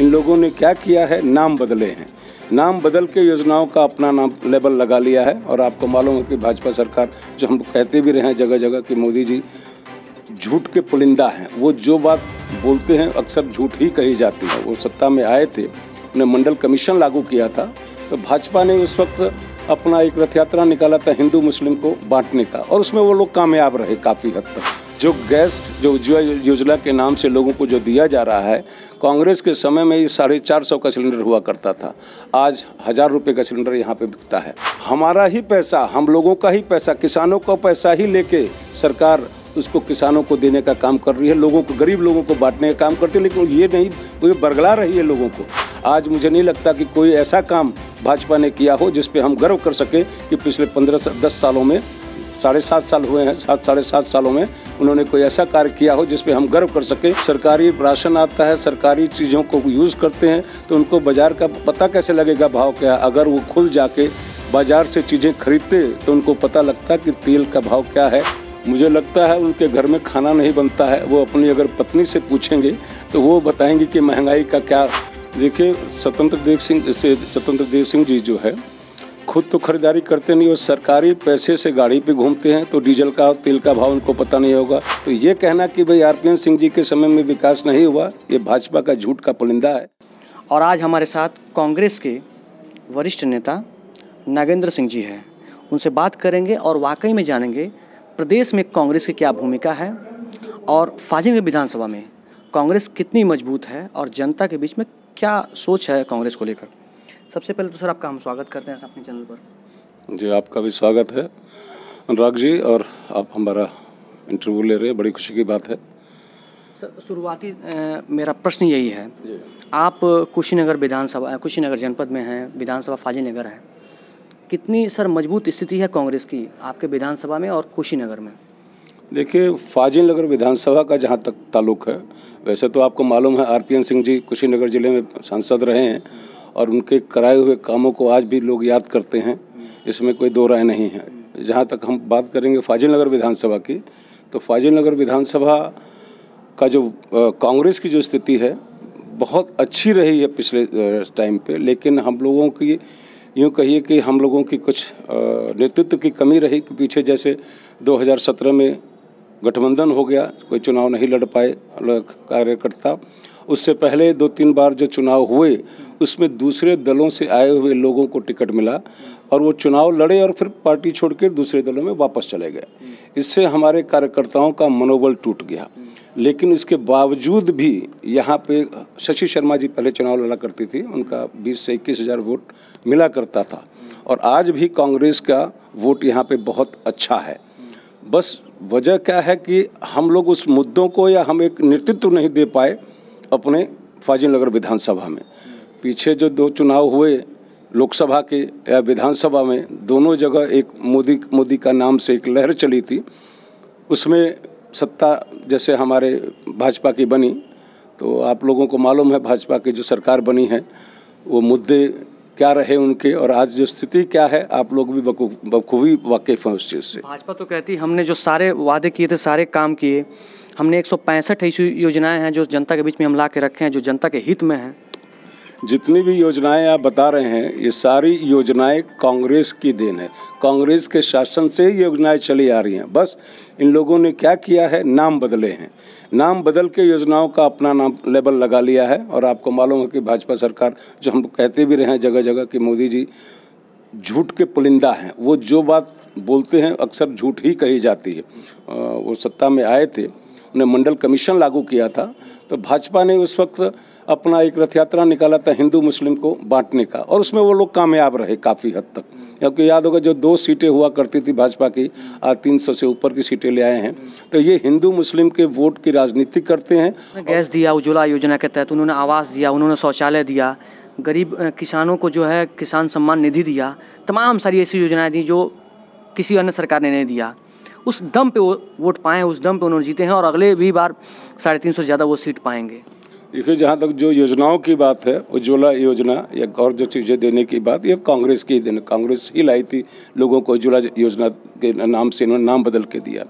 इन लोगों ने क्या किया है, नाम बदले हैं, नाम बदल के योजनाओं का अपना नाम लेबल लगा लिया है। और आपको मालूम है कि भाजपा सरकार, जो हम कहते भी रहे हैं जगह जगह कि मोदी जी झूठ के पुलिंदा हैं, वो जो बात बोलते हैं अक्सर झूठ ही कही जाती है। वो सत्ता में आए थे, उन्हें मंडल कमीशन लागू किया था, तो भाजपा ने उस वक्त अपना एक रथ यात्रा निकाला था हिंदू मुस्लिम को बांटने का, और उसमें वो लोग कामयाब रहे काफ़ी हद तक। जो गैस, जो उज्ज्वल योजना के नाम से लोगों को जो दिया जा रहा है, कांग्रेस के समय में ये 450 का सिलेंडर हुआ करता था, आज 1000 रुपये का सिलेंडर यहाँ पे बिकता है। हमारा ही पैसा, हम लोगों का ही पैसा, किसानों का पैसा ही लेके सरकार उसको किसानों को देने का काम कर रही है, लोगों को, गरीब लोगों को बांटने का काम करती है, लेकिन ये नहीं, वो बरगला रही है लोगों को। आज मुझे नहीं लगता कि कोई ऐसा काम भाजपा ने किया हो जिस पे हम गर्व कर सके कि पिछले 15-10 सालों में, 7.5 साल हुए हैं, 7-7.5 सालों में उन्होंने कोई ऐसा कार्य किया हो जिस पे हम गर्व कर सके। सरकारी राशन आता है, सरकारी चीज़ों को यूज़ करते हैं, तो उनको बाज़ार का पता कैसे लगेगा, भाव क्या। अगर वो खुद जाके बाज़ार से चीज़ें खरीदते तो उनको पता लगता कि तेल का भाव क्या है। मुझे लगता है उनके घर में खाना नहीं बनता है, वो अपनी अगर पत्नी से पूछेंगे तो वो बताएंगे कि महंगाई का क्या। देखिए, स्वतंत्र देव सिंह जी जो है, खुद तो खरीदारी करते नहीं, वो सरकारी पैसे से गाड़ी पे घूमते हैं, तो डीजल का, तेल का भाव उनको पता नहीं होगा। तो ये कहना कि भाई आरपीएन सिंह जी के समय में विकास नहीं हुआ, ये भाजपा का झूठ का पुलिंदा है। और आज हमारे साथ कांग्रेस के वरिष्ठ नेता नागेंद्र सिंह जी हैं, उनसे बात करेंगे और वाकई में जानेंगे प्रदेश में कांग्रेस की क्या भूमिका है और फाजिलगंज विधानसभा में कांग्रेस कितनी मजबूत है और जनता के बीच में क्या सोच है कांग्रेस को लेकर। सबसे पहले तो सर आपका हम स्वागत करते हैं अपने चैनल पर। जी, आपका भी स्वागत है अनुराग जी, और आप हमारा इंटरव्यू ले रहे हैं, बड़ी खुशी की बात है। सर, शुरुआती मेरा प्रश्न यही है, आप कुशीनगर जनपद में हैं, विधानसभा फाजिलनगर है, कितनी सर मजबूत स्थिति है कांग्रेस की आपके विधानसभा में और कुशीनगर में? देखिए, फाजिलनगर विधानसभा का जहाँ तक ताल्लुक है, वैसे तो आपको मालूम है आरपीएन सिंह जी कुशीनगर जिले में सांसद रहे हैं और उनके कराए हुए कामों को आज भी लोग याद करते हैं, इसमें कोई दो राय नहीं है। जहाँ तक हम बात करेंगे फाजिलनगर विधानसभा की, तो फाजिलनगर विधानसभा का जो कांग्रेस की जो स्थिति है बहुत अच्छी रही है पिछले टाइम पे, लेकिन हम लोगों की, यूँ कहिए कि हम लोगों की कुछ नेतृत्व की कमी रही कि पीछे जैसे 2017 में गठबंधन हो गया, कोई चुनाव नहीं लड़ पाए कार्यकर्ता। उससे पहले 2-3 बार जो चुनाव हुए उसमें दूसरे दलों से आए हुए लोगों को टिकट मिला और वो चुनाव लड़े और फिर पार्टी छोड़ के दूसरे दलों में वापस चले गए। इससे हमारे कार्यकर्ताओं का मनोबल टूट गया। लेकिन इसके बावजूद भी यहाँ पे शशि शर्मा जी पहले चुनाव लड़ा करती थी, उनका 20 से 21 हज़ार वोट मिला करता था, और आज भी कांग्रेस का वोट यहाँ पे बहुत अच्छा है। बस वजह क्या है कि हम लोग उस मुद्दों को, या हम एक नेतृत्व नहीं दे पाए अपने फाजिलनगर विधानसभा में। पीछे जो 2 चुनाव हुए लोकसभा के या विधानसभा में, दोनों जगह एक मोदी का नाम से एक लहर चली थी, उसमें सत्ता जैसे हमारे भाजपा की बनी, तो आप लोगों को मालूम है भाजपा की जो सरकार बनी है वो मुद्दे क्या रहे उनके, और आज जो स्थिति क्या है आप लोग भी बखूबी वाकिफ हैं उस चीज़ से। भाजपा तो कहती हमने जो सारे वादे किए थे, सारे काम किए, हमने 165 ऐसी योजनाएं हैं जो जनता के बीच में हम ला के रखे हैं, जो जनता के हित में हैं। जितनी भी योजनाएं आप बता रहे हैं, ये सारी योजनाएं कांग्रेस की देन है, कांग्रेस के शासन से ही योजनाएं चली आ रही हैं। बस इन लोगों ने क्या किया है, नाम बदले हैं, नाम बदल के योजनाओं का अपना नाम लेबल लगा लिया है। और आपको मालूम है कि भाजपा सरकार, जो हम कहते भी रहे हैं जगह जगह कि मोदी जी झूठ के पुलिंदा हैं, वो जो बात बोलते हैं अक्सर झूठ ही कही जाती है। वो सत्ता में आए थे, उन्हें मंडल कमीशन लागू किया था, तो भाजपा ने उस वक्त अपना एक रथ यात्रा निकाला था हिंदू मुस्लिम को बांटने का, और उसमें वो लोग कामयाब रहे काफ़ी हद तक। क्योंकि याद होगा जो 2 सीटें हुआ करती थी भाजपा की, आज 300 से ऊपर की सीटें ले आए हैं। तो ये हिंदू मुस्लिम के वोट की राजनीति करते हैं। गैस दिया, उज्ज्वला योजना के तहत उन्होंने आवास दिया, उन्होंने शौचालय दिया, गरीब किसानों को जो है किसान सम्मान निधि दिया, तमाम सारी ऐसी योजनाएं दी जो किसी अन्य सरकार ने नहीं दिया। उस दम पे वो वोट पाए, उस दम पे उन्होंने जीते हैं और अगले भी बार 350 से ज़्यादा वो सीट पाएंगे। देखिए, जहाँ तक जो योजनाओं की बात है, उज्ज्वला योजना या और जो चीज़ें देने की बात, ये कांग्रेस की देन, कांग्रेस ही लाई थी लोगों को उज्ज्वला योजना के नाम से, इन्होंने नाम बदल के दिया।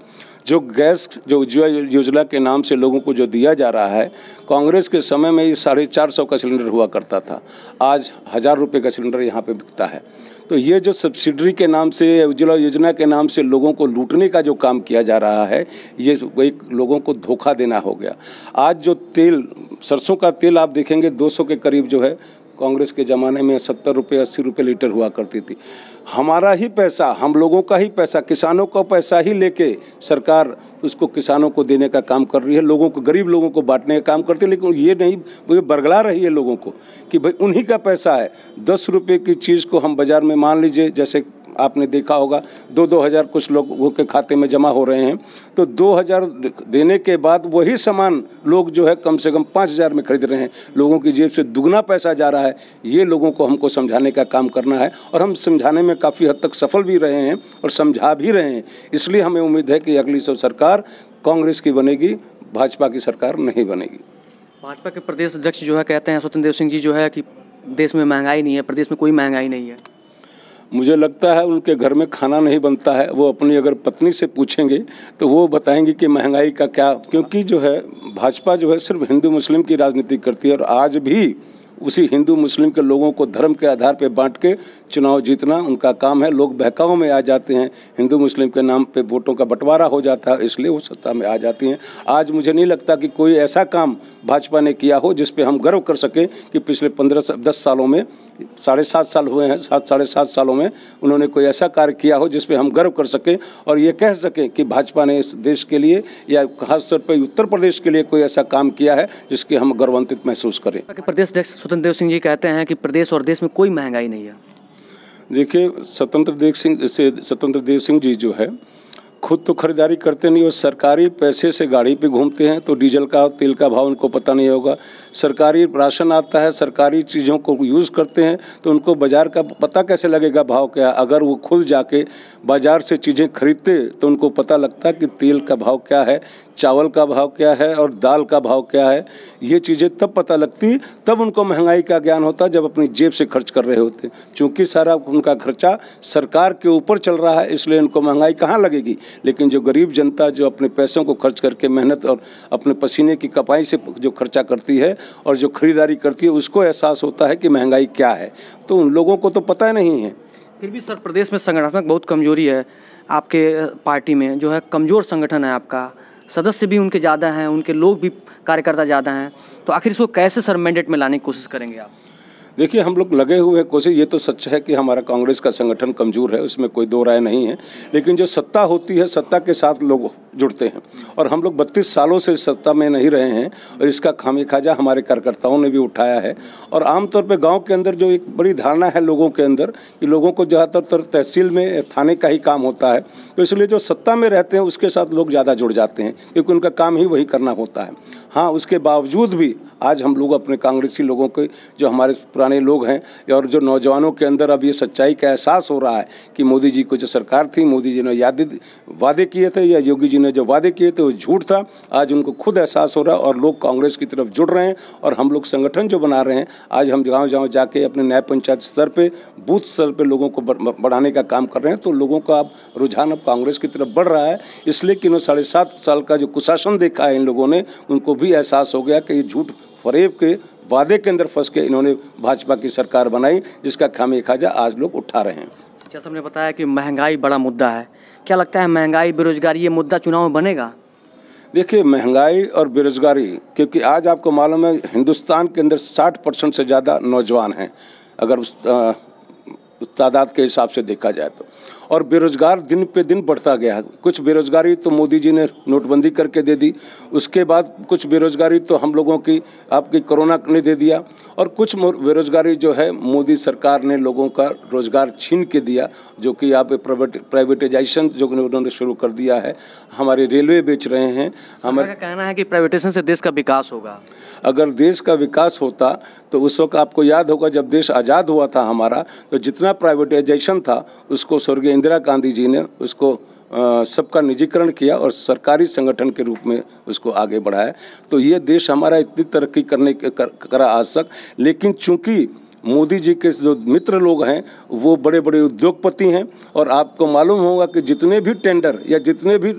जो गैस जो उज्ज्वला योजना के नाम से लोगों को जो दिया जा रहा है, कांग्रेस के समय में ये 450 का सिलेंडर हुआ करता था, आज 1000 रुपये का सिलेंडर यहाँ पे बिकता है। तो ये जो सब्सिडी के नाम से, उज्ज्वला योजना के नाम से लोगों को लूटने का जो काम किया जा रहा है, ये एक लोगों को धोखा देना हो गया। आज जो तेल, सरसों का तेल आप देखेंगे 200 के करीब जो है, कांग्रेस के ज़माने में 70 रुपये 80 रुपये लीटर हुआ करती थी। हमारा ही पैसा, हम लोगों का ही पैसा, किसानों का पैसा ही लेके सरकार उसको किसानों को देने का काम कर रही है, लोगों को, गरीब लोगों को बांटने का काम करती है। लेकिन ये नहीं, वो बरगला रही है लोगों को कि भाई उन्हीं का पैसा है। 10 रुपये की चीज़ को हम बाज़ार में, मान लीजिए जैसे आपने देखा होगा 2-2 हज़ार कुछ लोगों के खाते में जमा हो रहे हैं, तो 2,000 देने के बाद वही सामान लोग जो है कम से कम 5,000 में खरीद रहे हैं। लोगों की जेब से दुगना पैसा जा रहा है। ये लोगों को हमको समझाने का काम करना है, और हम समझाने में काफ़ी हद तक सफल भी रहे हैं और समझा भी रहे हैं। इसलिए हमें उम्मीद है कि अगली सरकार कांग्रेस की बनेगी, भाजपा की सरकार नहीं बनेगी। भाजपा के प्रदेश अध्यक्ष जो है कहते हैं, स्वतंत्र देव सिंह जी जो है, कि देश में महंगाई नहीं है, प्रदेश में कोई महंगाई नहीं है। मुझे लगता है उनके घर में खाना नहीं बनता है। वो अपनी अगर पत्नी से पूछेंगे तो वो बताएंगे कि महंगाई का क्या, क्योंकि जो है भाजपा जो है सिर्फ हिंदू मुस्लिम की राजनीति करती है, और आज भी उसी हिंदू मुस्लिम के लोगों को धर्म के आधार पर बांट के चुनाव जीतना उनका काम है। लोग बहकाव में आ जाते हैं, हिंदू मुस्लिम के नाम पे वोटों का बंटवारा हो जाता है, इसलिए वो सत्ता में आ जाती हैं। आज मुझे नहीं लगता कि कोई ऐसा काम भाजपा ने किया हो जिस पे हम गर्व कर सकें कि पिछले 10 सालों में, 7.5 साल हुए हैं, 7 सालों में उन्होंने कोई ऐसा कार्य किया हो जिस पे हम गर्व कर सकें और ये कह सकें कि भाजपा ने इस देश के लिए या खास तौर पर उत्तर प्रदेश के लिए कोई ऐसा काम किया है जिसके हम गर्वान्वित महसूस करें। प्रदेश अध्यक्ष स्वतंत्र देव सिंह जी कहते हैं कि प्रदेश और देश में कोई महंगाई नहीं है। देखिए, स्वतंत्र देव सिंह जी जो है खुद तो खरीदारी करते नहीं, और सरकारी पैसे से गाड़ी पे घूमते हैं, तो डीजल का तेल का भाव उनको पता नहीं होगा। सरकारी राशन आता है, सरकारी चीज़ों को यूज़ करते हैं, तो उनको बाज़ार का पता कैसे लगेगा भाव क्या। अगर वो खुद जाके बाज़ार से चीज़ें खरीदते तो उनको पता लगता कि तेल का भाव क्या है, चावल का भाव क्या है और दाल का भाव क्या है। ये चीज़ें तब पता लगती, तब उनको महंगाई का ज्ञान होता जब अपनी जेब से खर्च कर रहे होते। चूँकि सारा उनका खर्चा सरकार के ऊपर चल रहा है, इसलिए उनको महंगाई कहाँ लगेगी। लेकिन जो गरीब जनता जो अपने पैसों को खर्च करके मेहनत और अपने पसीने की कपाई से जो खर्चा करती है और जो खरीदारी करती है, उसको एहसास होता है कि महंगाई क्या है। तो उन लोगों को तो पता ही नहीं है। फिर भी सर, प्रदेश में संगठनात्मक बहुत कमजोरी है आपके पार्टी में, जो है कमज़ोर संगठन है आपका, सदस्य भी उनके ज़्यादा हैं, उनके लोग भी, कार्यकर्ता ज़्यादा हैं, तो आखिर इसको कैसे सर मैंडेट में लाने की कोशिश करेंगे आप? देखिए, हम लोग लगे हुए हैं कोशिश। ये तो सच है कि हमारा कांग्रेस का संगठन कमज़ोर है, उसमें कोई दो राय नहीं है। लेकिन जो सत्ता होती है, सत्ता के साथ लोग जुड़ते हैं, और हम लोग 32 सालों से सत्ता में नहीं रहे हैं, और इसका खामिखाजा हमारे कार्यकर्ताओं ने भी उठाया है। और आमतौर पर गांव के अंदर जो एक बड़ी धारणा है लोगों के अंदर कि लोगों को ज़्यादातर तहसील में, थाने का ही काम होता है, तो इसलिए जो सत्ता में रहते हैं उसके साथ लोग ज़्यादा जुड़ जाते हैं, क्योंकि उनका काम ही वही करना होता है। हाँ, उसके बावजूद भी आज हम लोग अपने कांग्रेसी लोगों के, जो हमारे पुराने लोग हैं और जो नौजवानों के अंदर अब ये सच्चाई का एहसास हो रहा है कि मोदी जी को जो सरकार थी, मोदी जी ने वादे किए थे या योगी जी ने जो वादे किए थे वो झूठ था, आज उनको खुद एहसास हो रहा है और लोग कांग्रेस की तरफ जुड़ रहे हैं। और हम लोग संगठन जो बना रहे हैं, आज हम गाँव जाके अपने न्याय पंचायत स्तर पर, बूथ स्तर पर लोगों को बढ़ाने का काम कर रहे हैं। तो लोगों का अब रुझान अब कांग्रेस की तरफ बढ़ रहा है, इसलिए कि 7.5 साल का जो कुशासन देखा है इन लोगों ने, उनको भी एहसास हो गया कि ये झूठ फरेब के वादे के अंदर फंस के इन्होंने भाजपा की सरकार बनाई, जिसका खामिखाजा आज लोग उठा रहे हैं। जैसा हमने बताया कि महंगाई बड़ा मुद्दा है, क्या लगता है महंगाई, बेरोजगारी, ये मुद्दा चुनाव में बनेगा? देखिए, महंगाई और बेरोजगारी, क्योंकि आज आपको मालूम है हिंदुस्तान के अंदर 60% से ज़्यादा नौजवान हैं, अगर उस तादाद के हिसाब से देखा जाए तो, और बेरोजगार दिन पे दिन बढ़ता गया। कुछ बेरोजगारी तो मोदी जी ने नोटबंदी करके दे दी, उसके बाद कुछ बेरोजगारी तो हम लोगों की आपकी कोरोना ने दे दिया, और कुछ बेरोजगारी जो है मोदी सरकार ने लोगों का रोजगार छीन के दिया, जो कि आप प्राइवेटाइजेशन जो उन्होंने शुरू कर दिया है। हमारे रेलवे बेच रहे हैं। हमारा कहना है कि प्राइवेटाइजेशन से देश का विकास होगा। अगर देश का विकास होता तो उस वक्त आपको याद होगा जब देश आज़ाद हुआ था हमारा, तो जितना प्राइवेटाइजेशन था उसको स्वर्गीय इंदिरा गांधी जी ने उसको सबका निजीकरण किया और सरकारी संगठन के रूप में उसको आगे बढ़ाया। तो ये देश हमारा इतनी तरक्की करने करा आज तक। लेकिन चूंकि मोदी जी के जो मित्र लोग हैं वो बड़े बड़े उद्योगपति हैं। और आपको मालूम होगा कि जितने भी टेंडर या जितने भी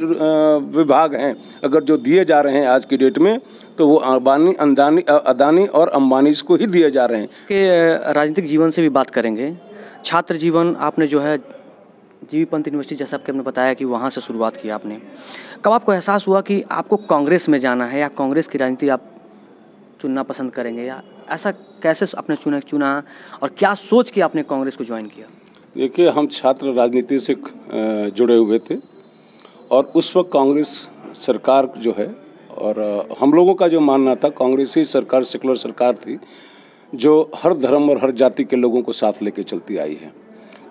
विभाग हैं अगर जो दिए जा रहे हैं आज की डेट में, तो वो अदानी और अंबानी को ही दिए जा रहे हैं। कि राजनीतिक जीवन से भी बात करेंगे। छात्र जीवन आपने जो है जीबी पंत यूनिवर्सिटी, जैसा आपने बताया कि वहाँ से शुरुआत की आपने, कब आपको एहसास हुआ कि आपको कांग्रेस में जाना है या कांग्रेस की राजनीति आप चुनना पसंद करेंगे, या ऐसा कैसे आपने चुना और क्या सोच के आपने कांग्रेस को ज्वाइन किया? देखिए, हम छात्र राजनीति से जुड़े हुए थे और उस वक्त कांग्रेस सरकार जो है, और हम लोगों का जो मानना था कांग्रेस ही सरकार सेकुलर सरकार थी जो हर धर्म और हर जाति के लोगों को साथ लेके चलती आई है।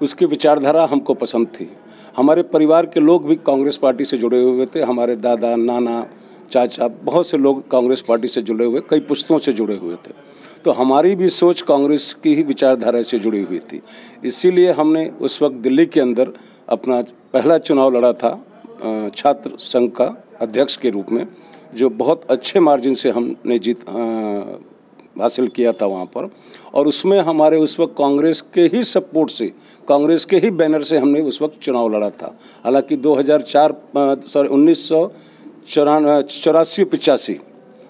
उसकी विचारधारा हमको पसंद थी। हमारे परिवार के लोग भी कांग्रेस पार्टी से जुड़े हुए थे। हमारे दादा, नाना, चाचा, बहुत से लोग कांग्रेस पार्टी से जुड़े हुए, कई पुश्तों से जुड़े हुए थे। तो हमारी भी सोच कांग्रेस की ही विचारधारा से जुड़ी हुई थी। इसीलिए हमने उस वक्त दिल्ली के अंदर अपना पहला चुनाव लड़ा था छात्र संघ का अध्यक्ष के रूप में, जो बहुत अच्छे मार्जिन से हमने जीत हासिल किया था वहाँ पर। और उसमें हमारे उस वक्त कांग्रेस के ही सपोर्ट से, कांग्रेस के ही बैनर से हमने उस वक्त चुनाव लड़ा था। हालांकि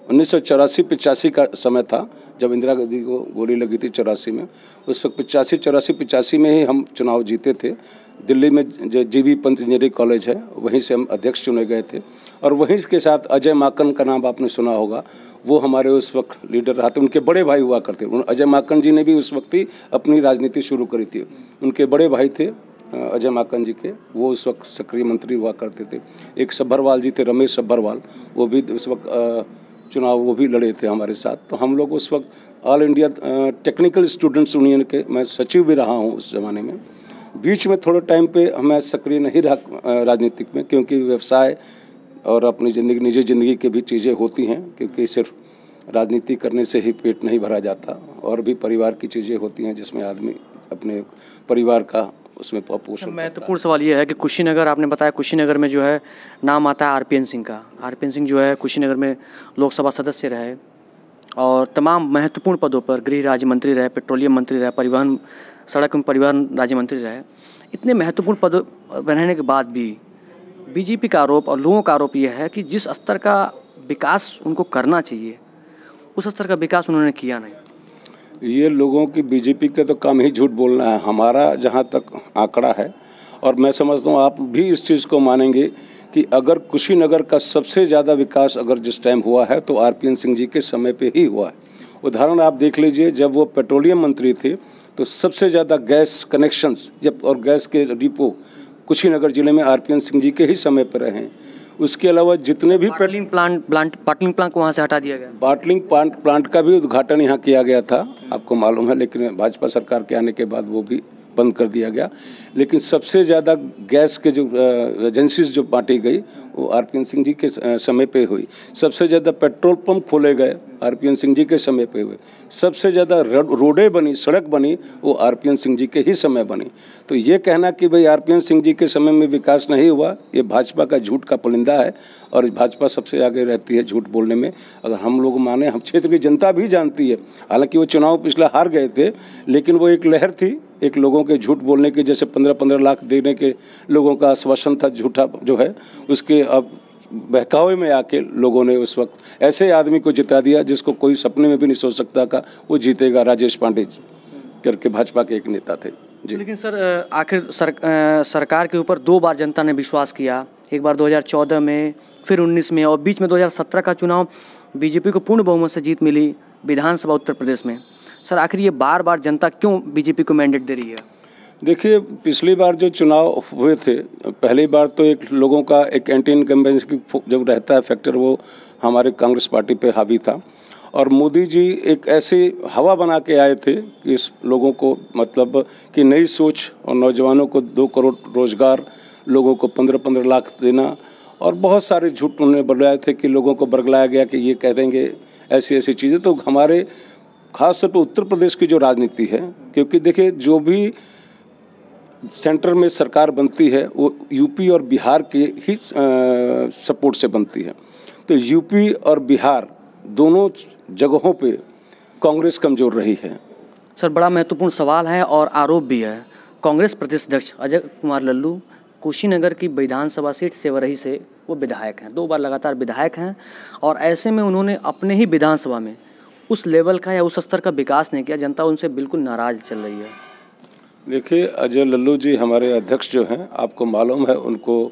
1984-85 का समय था जब इंदिरा गांधी को गोली लगी थी 84 में। उस वक्त 85 में ही हम चुनाव जीते थे। दिल्ली में जो जीबी पंत इंजीनियरिंग कॉलेज है वहीं से हम अध्यक्ष चुने गए थे। और वहीं के साथ अजय माकन का नाम आपने सुना होगा, वो हमारे उस वक्त लीडर रहा थे। उनके बड़े भाई हुआ करते। अजय माकन जी ने भी उस वक्त ही अपनी राजनीति शुरू करी थी। उनके बड़े भाई थे अजय माकन जी के, वो उस वक्त सक्रिय मंत्री हुआ करते थे। एक सब्भरवाल जी थे, रमेश सब्भरवाल, वो भी उस वक्त चुनाव वो भी लड़े थे हमारे साथ। तो हम लोग उस वक्त all India technical students union के मैं सचिव भी रहा हूँ उस ज़माने में। बीच में थोड़े टाइम पे मैं सक्रिय नहीं रहा राजनीतिक में, क्योंकि व्यवसाय और अपनी ज़िंदगी, निजी ज़िंदगी की भी चीज़ें होती हैं, क्योंकि सिर्फ राजनीति करने से ही पेट नहीं भरा जाता, और भी परिवार की चीज़ें होती हैं जिसमें आदमी अपने परिवार का उसमें पोषण। महत्वपूर्ण सवाल ये है कि कुशीनगर, आपने बताया कुशीनगर में जो है नाम आता है आरपीएन सिंह का। आरपीएन सिंह जो है कुशीनगर में लोकसभा सदस्य रहे और तमाम महत्वपूर्ण पदों पर, गृह राज्य मंत्री रहे, पेट्रोलियम मंत्री रहे, परिवहन सड़क एवं परिवहन राज्य मंत्री रहे। इतने महत्वपूर्ण पद रहने के बाद भी बीजेपी का आरोप और लोगों का आरोप यह है कि जिस स्तर का विकास उनको करना चाहिए उस स्तर का विकास उन्होंने किया नहीं। ये लोगों की बीजेपी का तो काम ही झूठ बोलना है। हमारा जहाँ तक आंकड़ा है, और मैं समझता हूँ आप भी इस चीज़ को मानेंगे कि अगर कुशीनगर का सबसे ज़्यादा विकास अगर जिस टाइम हुआ है तो आरपीएन सिंह जी के समय पे ही हुआ है। उदाहरण आप देख लीजिए, जब वो पेट्रोलियम मंत्री थे तो सबसे ज़्यादा गैस कनेक्शंस जब और गैस के डिपो कुशीनगर जिले में आरपीएन सिंह जी के ही समय पर रहे। उसके अलावा जितने भी बाटलिंग प्लांट को वहाँ से हटा दिया गया। बाटलिंग प्लांट का भी उद्घाटन यहाँ किया गया था, आपको मालूम है, लेकिन भाजपा सरकार के आने के बाद वो भी बंद कर दिया गया। लेकिन सबसे ज़्यादा गैस के जो एजेंसीज जो बांटी गई वो आरपीएन सिंह जी के समय पे हुई। सबसे ज़्यादा पेट्रोल पंप खोले गए आरपीएन सिंह जी के समय पे हुए। सबसे ज़्यादा रोडें बनी, सड़क बनी, वो आरपीएन सिंह जी के ही समय बनी। तो ये कहना कि भाई आरपीएन सिंह जी के समय में विकास नहीं हुआ, ये भाजपा का झूठ का पुलिंदा है। और भाजपा सबसे आगे रहती है झूठ बोलने में। अगर हम लोग माने, हम क्षेत्र की जनता भी जानती है, हालांकि वो चुनाव पिछला हार गए थे, लेकिन वो एक लहर थी, एक लोगों के झूठ बोलने के, जैसे 15-15 लाख देने के लोगों का आश्वासन था झूठा जो है, उसके अब बहकावे में आके लोगों ने उस वक्त ऐसे आदमी को जिता दिया जिसको कोई सपने में भी नहीं सोच सकता था वो जीतेगा। राजेश पांडे करके भाजपा के एक नेता थे जी। लेकिन सर आखिर सरकार के ऊपर 2 बार जनता ने विश्वास किया, एक बार 2014 में, फिर 19 में, और बीच में 2017 का चुनाव बीजेपी को पूर्ण बहुमत से जीत मिली विधानसभा उत्तर प्रदेश में। सर आखिर ये बार बार जनता क्यों बीजेपी को मैंडेट दे रही है? देखिए, पिछली बार जो चुनाव हुए थे, पहली बार तो एक लोगों का एक एंटी इनकम्बेंसी जब रहता है फैक्टर, वो हमारे कांग्रेस पार्टी पे हावी था। और मोदी जी एक ऐसी हवा बना के आए थे कि इस लोगों को, मतलब कि नई सोच, और नौजवानों को 2 करोड़ रोजगार, लोगों को 15-15 लाख देना, और बहुत सारे झूठ उन्होंने बढ़ाए थे कि लोगों को बरगलाया गया कि ये कह देंगे ऐसी ऐसी चीज़ें। तो हमारे खासतौर पर उत्तर प्रदेश की जो राजनीति है, क्योंकि देखिए जो भी सेंटर में सरकार बनती है वो यूपी और बिहार के ही सपोर्ट से बनती है। तो यूपी और बिहार दोनों जगहों पे कांग्रेस कमज़ोर रही है। सर, बड़ा महत्वपूर्ण सवाल है और आरोप भी है। कांग्रेस प्रदेश अध्यक्ष अजय कुमार लल्लू कुशीनगर की विधानसभा सीट सेवरही से वो विधायक हैं, 2 बार लगातार विधायक हैं, और ऐसे में उन्होंने अपने ही विधानसभा में उस लेवल का या उस स्तर का विकास नहीं किया। जनता उनसे बिल्कुल नाराज चल रही है। देखिए, अजय लल्लू जी हमारे अध्यक्ष जो हैं, आपको मालूम है उनको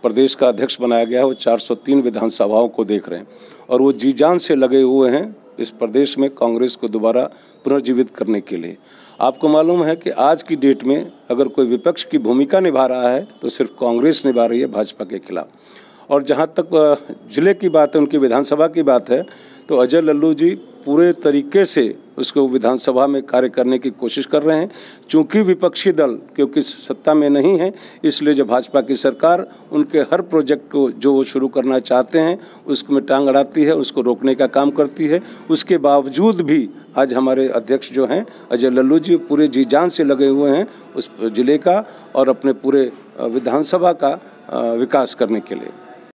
प्रदेश का अध्यक्ष बनाया गया है। वो 403 विधानसभाओं को देख रहे हैं और वो जी जान से लगे हुए हैं इस प्रदेश में कांग्रेस को दोबारा पुनर्जीवित करने के लिए। आपको मालूम है कि आज की डेट में अगर कोई विपक्ष की भूमिका निभा रहा है तो सिर्फ कांग्रेस निभा रही है भाजपा के खिलाफ। और जहाँ तक जिले की बात है, उनकी विधानसभा की बात है, तो अजय लल्लू जी पूरे तरीके से उसको विधानसभा में कार्य करने की कोशिश कर रहे हैं। चूँकि विपक्षी दल क्योंकि सत्ता में नहीं है, इसलिए जो भाजपा की सरकार उनके हर प्रोजेक्ट को जो वो शुरू करना चाहते हैं उसको में टांग अड़ाती है, उसको रोकने का काम करती है। उसके बावजूद भी आज हमारे अध्यक्ष जो हैं अजय लल्लू जी पूरे जी जान से लगे हुए हैं उस जिले का और अपने पूरे विधानसभा का विकास करने के लिए।